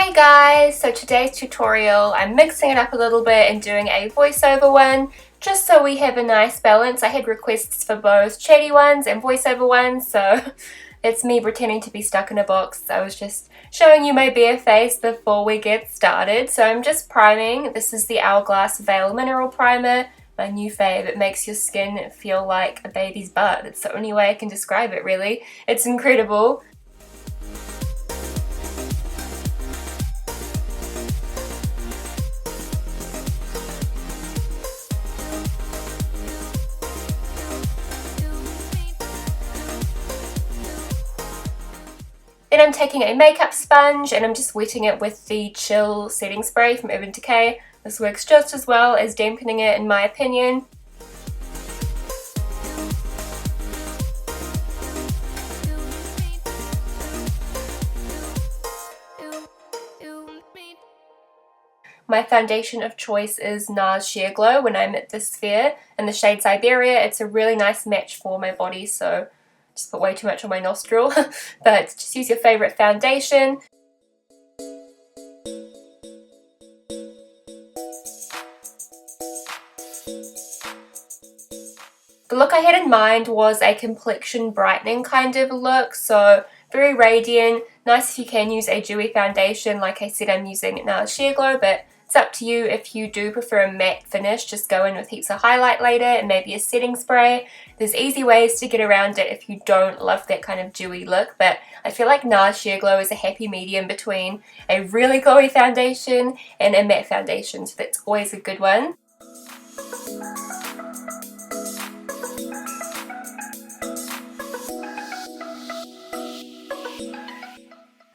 Hey guys, so today's tutorial, I'm mixing it up a little bit and doing a voiceover one, just so we have a nice balance. I had requests for both chatty ones and voiceover ones, so it's me pretending to be stuck in a box. I was just showing you my bare face before we get started. So I'm just priming. This is the Hourglass Veil Mineral Primer, my new fave. It makes your skin feel like a baby's butt. It's the only way I can describe it, really. It's incredible. Then I'm taking a makeup sponge and I'm just wetting it with the Chill setting spray from Decay. This works just as well as dampening it in my opinion. My foundation of choice is NARS Sheer Glow when I'm at this fair in the shade Siberia. It's a really nice match for my body, so just put way too much on my nostril, but just use your favourite foundation. The look I had in mind was a Complexion brightening kind of look, so very radiant. Nice if you can use a dewy foundation. Like I said, I'm using NARS Sheer Glow, but it's up to you. If you do prefer a matte finish, just go in with heaps of highlight later and maybe a setting spray. There's easy ways to get around it if you don't love that kind of dewy look, but I feel like NARS Sheer Glow is a happy medium between a really glowy foundation and a matte foundation, so that's always a good one.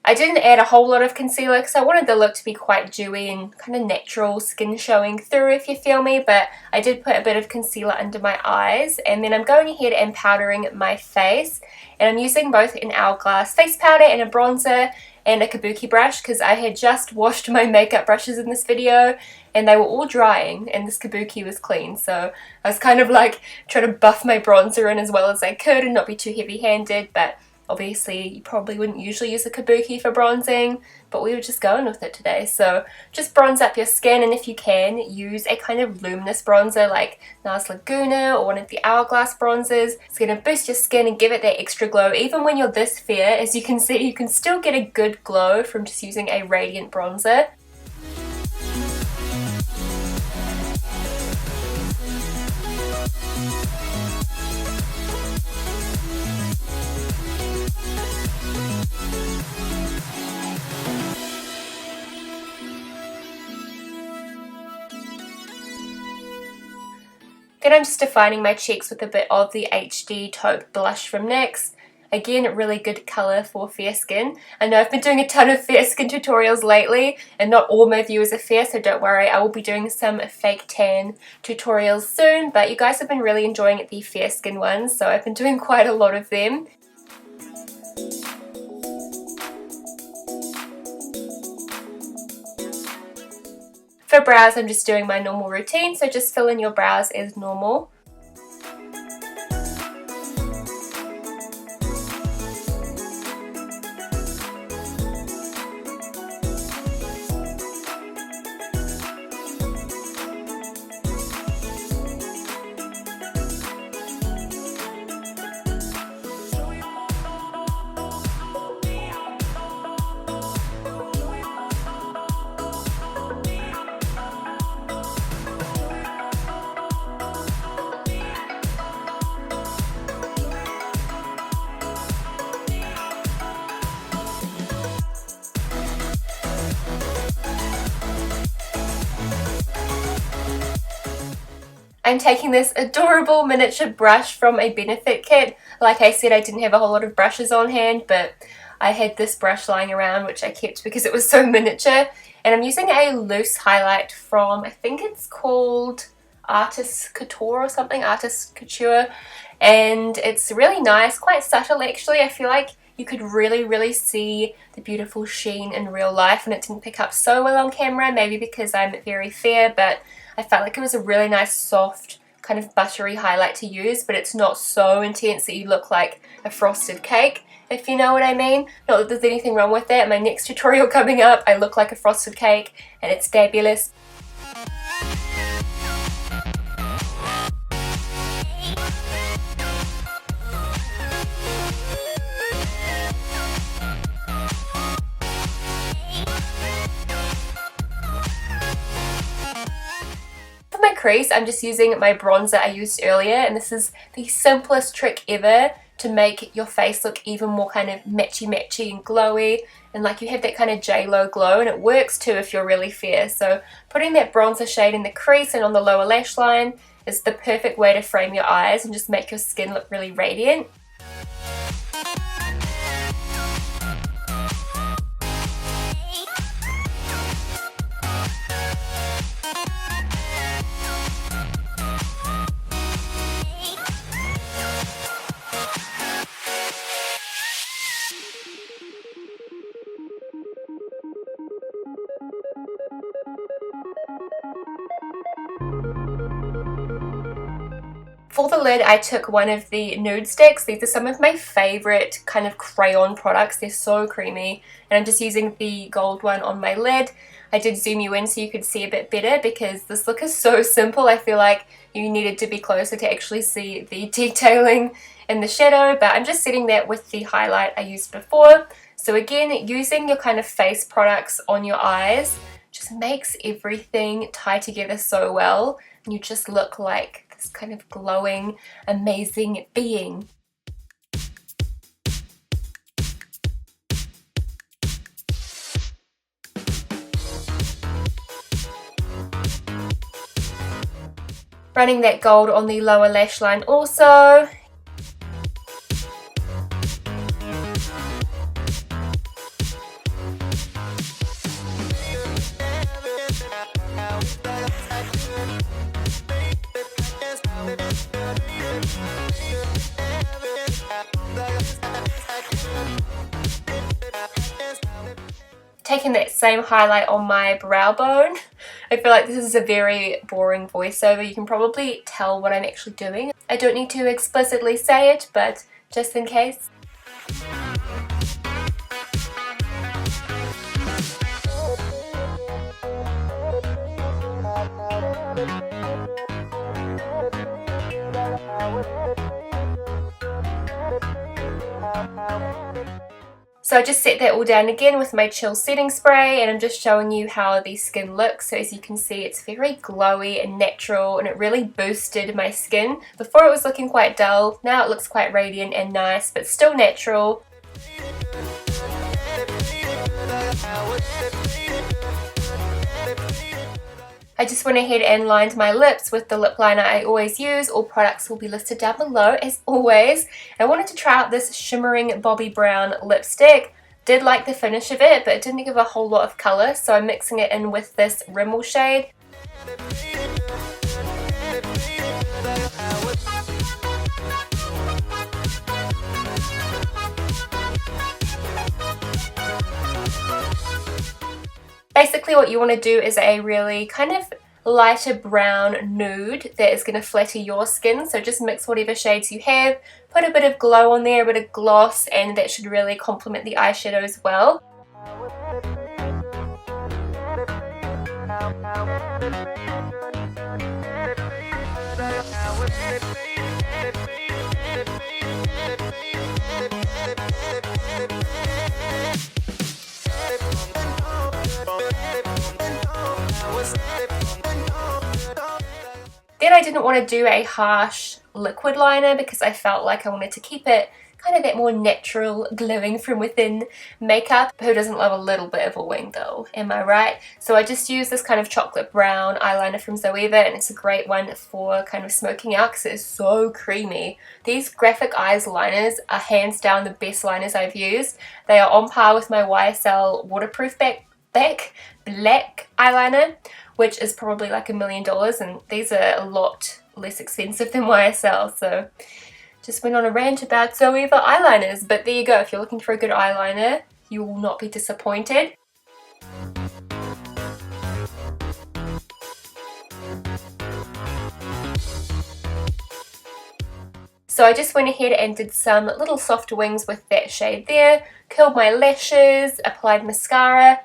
I didn't add a whole lot of concealer because I wanted the look to be quite dewy and kind of natural skin showing through, if you feel me, but I did put a bit of concealer under my eyes, and then I'm going ahead and powdering my face, and I'm using both an Hourglass face powder and a bronzer and a Kabuki brush because I had just washed my makeup brushes in this video and they were all drying and this Kabuki was clean, so I was kind of like trying to buff my bronzer in as well as I could and not be too heavy-handed, but obviously you probably wouldn't usually use a Kabuki for bronzing, but we were just going with it today. So just bronze up your skin, and if you can, use a kind of luminous bronzer like NARS Laguna or one of the Hourglass bronzers. It's going to boost your skin and give it that extra glow. Even when you're this fair, as you can see, you can still get a good glow from just using a radiant bronzer. Then I'm just defining my cheeks with a bit of the HD Taupe blush from NYX. Again, really good colour for fair skin. I know I've been doing a ton of fair skin tutorials lately, and not all my viewers are fair, so don't worry, I will be doing some fake tan tutorials soon, but you guys have been really enjoying the fair skin ones, so I've been doing quite a lot of them. For brows, I'm just doing my normal routine, so just fill in your brows as normal. I'm taking this adorable miniature brush from a Benefit kit. Like I said, I didn't have a whole lot of brushes on hand, but I had this brush lying around which I kept because it was so miniature. And I'm using a loose highlight from, I think it's called Artist Couture or something, Artist Couture. And it's really nice, quite subtle actually. I feel like you could really see the beautiful sheen in real life, and it didn't pick up so well on camera, maybe because I'm very fair, but I felt like it was a really nice soft kind of buttery highlight to use, but it's not so intense that you look like a frosted cake. if you know what I mean. Not that there's anything wrong with that. My next tutorial coming up, I look like a frosted cake and it's fabulous. My crease, I'm just using my bronzer I used earlier, and this is the simplest trick ever to make your face look even more kind of matchy and glowy, and like you have that kind of J-Lo glow, and it works too if you're really fair. So putting that bronzer shade in the crease and on the lower lash line is the perfect way to frame your eyes and just make your skin look really radiant. For the lid, I took one of the nude sticks. These are some of my favorite kind of crayon products. They're so creamy, and I'm just using the gold one on my lid. I did zoom you in so you could see a bit better because this look is so simple. I feel like you needed to be closer to actually see the detailing in the shadow, but I'm just setting that with the highlight I used before. So again, using your kind of face products on your eyes just makes everything tie together so well, and you just look like this kind of glowing, amazing being. Running that gold on the lower lash line also. Taking that same highlight on my brow bone. I feel like this is a very boring voiceover. You can probably tell what I'm actually doing. I don't need to explicitly say it, but just in case. So I just set that all down again with my Chill setting spray, and I'm just showing you how the skin looks. So as you can see, it's very glowy and natural, and it really boosted my skin. Before it was looking quite dull, now it looks quite radiant and nice, but still natural. I just went ahead and lined my lips with the lip liner I always use. All products will be listed down below as always. I wanted to try out this shimmering Bobbi Brown lipstick. Did like the finish of it, but it didn't give a whole lot of colour, so I'm mixing it in with this Rimmel shade. Basically what you want to do is a really kind of lighter brown nude that is going to flatter your skin. So just mix whatever shades you have, put a bit of glow on there, a bit of gloss, and that should really complement the eyeshadow as well. Then I didn't want to do a harsh liquid liner because I felt like I wanted to keep it kind of that more natural glowing from within makeup. Who doesn't love a little bit of a wing though, am I right? So I just used this kind of chocolate brown eyeliner from Zoeva, and it's a great one for kind of smoking out because it is so creamy. These graphic eyes liners are hands down the best liners I've used. They are on par with my YSL waterproof back black eyeliner, which is probably like $1 million, and these are a lot less expensive than YSL. So just went on a rant about Zoeva eyeliners, but there you go. If you're looking for a good eyeliner, you will not be disappointed. So So I just went ahead and did some little soft wings with that shade there, curled my lashes, applied mascara.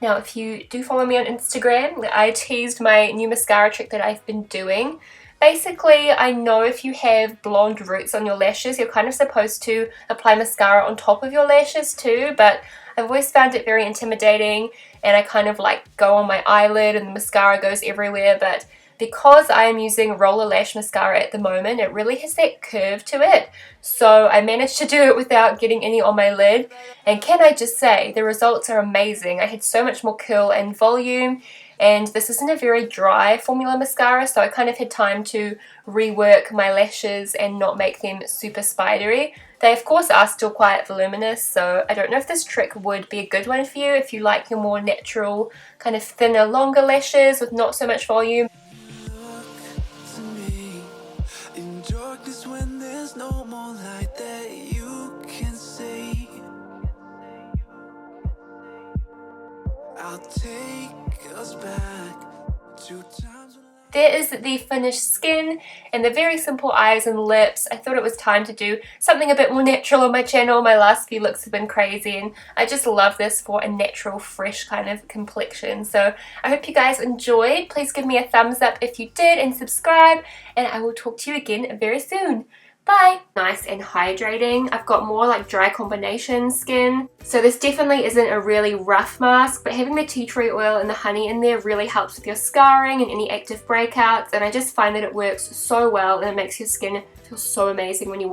Now if you do follow me on Instagram, I teased my new mascara trick that I've been doing. Basically, I know if you have blonde roots on your lashes, you're kind of supposed to apply mascara on top of your lashes too, but I've always found it very intimidating, and I kind of like go on my eyelid and the mascara goes everywhere. But because I am using roller lash mascara at the moment, it really has that curve to it, so I managed to do it without getting any on my lid, and can I just say, the results are amazing. I had so much more curl and volume, and this isn't a very dry formula mascara, so I kind of had time to rework my lashes and not make them super spidery. They of course are still quite voluminous, so I don't know if this trick would be a good one for you if you like your more natural, kind of thinner, longer lashes with not so much volume. There is the finished skin and the very simple eyes and lips. I thought it was time to do something a bit more natural on my channel. My last few looks have been crazy, and I just love this for a natural, fresh kind of complexion. So I hope you guys enjoyed. Please give me a thumbs up if you did, and subscribe, and I will talk to you again very soon. Bye! Nice and hydrating. I've got more like dry combination skin, so this definitely isn't a really rough mask, but having the tea tree oil and the honey in there really helps with your scarring and any active breakouts, and I just find that it works so well, and it makes your skin feel so amazing when you wash